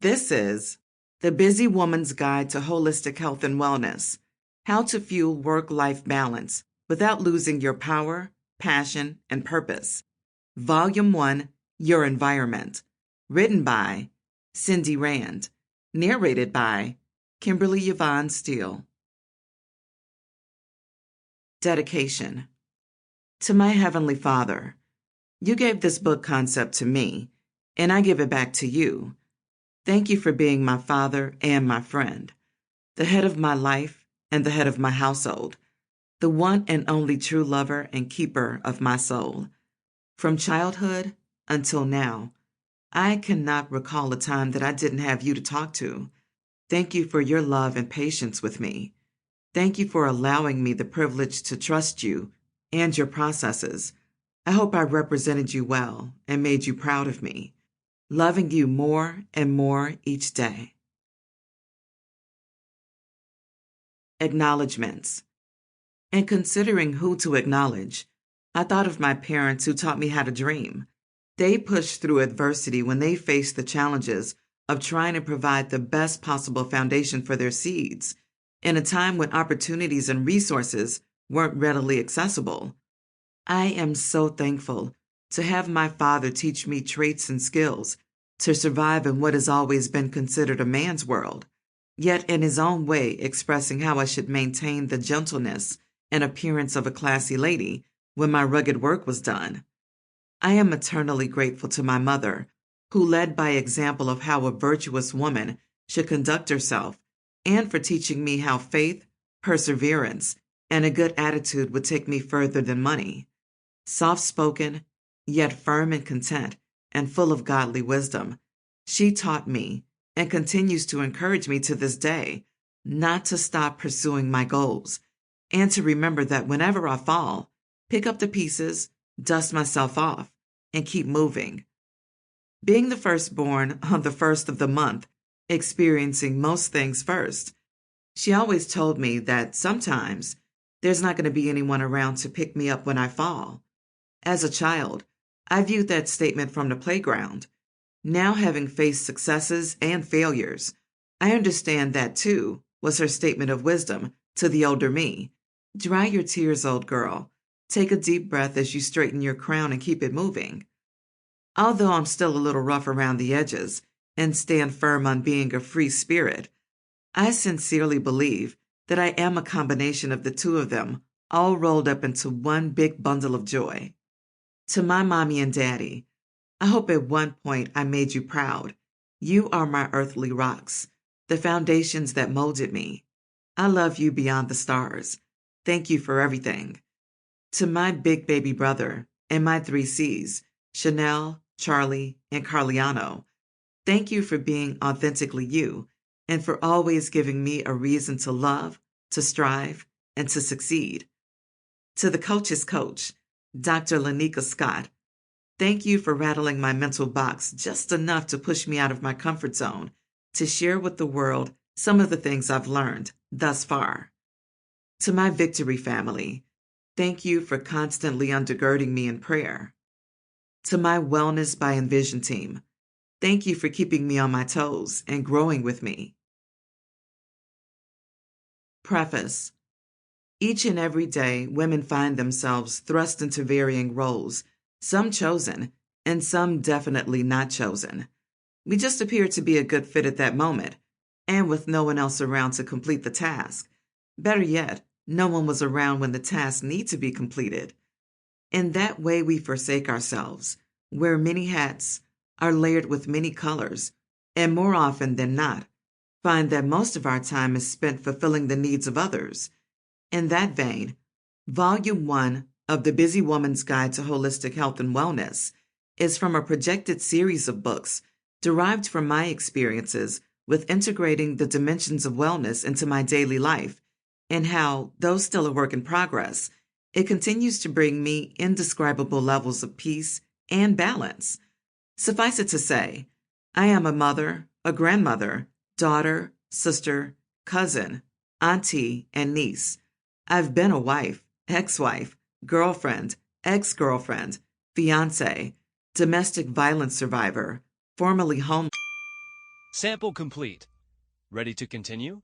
This is The Busy Woman's Guide to Holistic Health and Wellness: How to Fuel Work-Life Balance Without Losing Your Power, Passion, and Purpose. Volume 1, Your Environment. Written by Cindy Rand. Narrated by Kimberly Steele. Dedication. To my Heavenly Father, you gave this book concept to me, and I give it back to you. Thank you for being my father and my friend, the head of my life and the head of my household, the one and only true lover and keeper of my soul. From childhood until now, I cannot recall a time that I didn't have you to talk to. Thank you for your love and patience with me. Thank you for allowing me the privilege to trust you and your processes. I hope I represented you well and made you proud of me, loving you more and more each day. Acknowledgements. In considering who to acknowledge, I thought of my parents who taught me how to dream. They pushed through adversity when they faced the challenges of trying to provide the best possible foundation for their seeds in a time when opportunities and resources weren't readily accessible. I am so thankful to have my father teach me traits and skills to survive in what has always been considered a man's world, yet in his own way expressing how I should maintain the gentleness and appearance of a classy lady when my rugged work was done. I am eternally grateful to my mother, who led by example of how a virtuous woman should conduct herself, and for teaching me how faith, perseverance, and a good attitude would take me further than money. Soft-spoken, yet firm and content, and full of godly wisdom, she taught me, and continues to encourage me to this day, not to stop pursuing my goals, and to remember that whenever I fall, pick up the pieces, dust myself off, and keep moving. Being the firstborn on the first of the month, experiencing most things first, she always told me that sometimes there's not going to be anyone around to pick me up when I fall. As a child, I viewed that statement from the playground. Now, having faced successes and failures, I understand that too was her statement of wisdom to the older me. Dry your tears, old girl. Take a deep breath as you straighten your crown and keep it moving. Although I'm still a little rough around the edges and stand firm on being a free spirit, I sincerely believe that I am a combination of the two of them, all rolled up into one big bundle of joy. To my mommy and daddy, I hope at one point I made you proud. You are my earthly rocks, the foundations that molded me. I love you beyond the stars. Thank you for everything. To my big baby brother and my 3 C's, Chanel, Charlie, and Carliano, thank you for being authentically you and for always giving me a reason to love, to strive, and to succeed. To the coach's coach, Dr. Lanika Scott, thank you for rattling my mental box just enough to push me out of my comfort zone to share with the world some of the things I've learned thus far. To my Victory family, thank you for constantly undergirding me in prayer. To my Wellness by Envision team, thank you for keeping me on my toes and growing with me. Preface. Each and every day, women find themselves thrust into varying roles, some chosen, and some definitely not chosen. We just appear to be a good fit at that moment, and with no one else around to complete the task. Better yet, no one was around when the task needs to be completed. In that way, we forsake ourselves, wear many hats, are layered with many colors, and more often than not, find that most of our time is spent fulfilling the needs of others. In that vein, Volume 1 of The Busy Woman's Guide to Holistic Health and Wellness is from a projected series of books derived from my experiences with integrating the dimensions of wellness into my daily life, and how, though still a work in progress, it continues to bring me indescribable levels of peace and balance. Suffice it to say, I am a mother, a grandmother, daughter, sister, cousin, auntie, and niece. I've been a wife, ex-wife, girlfriend, ex-girlfriend, fiance, domestic violence survivor, formerly homeless. Sample complete. Ready to continue?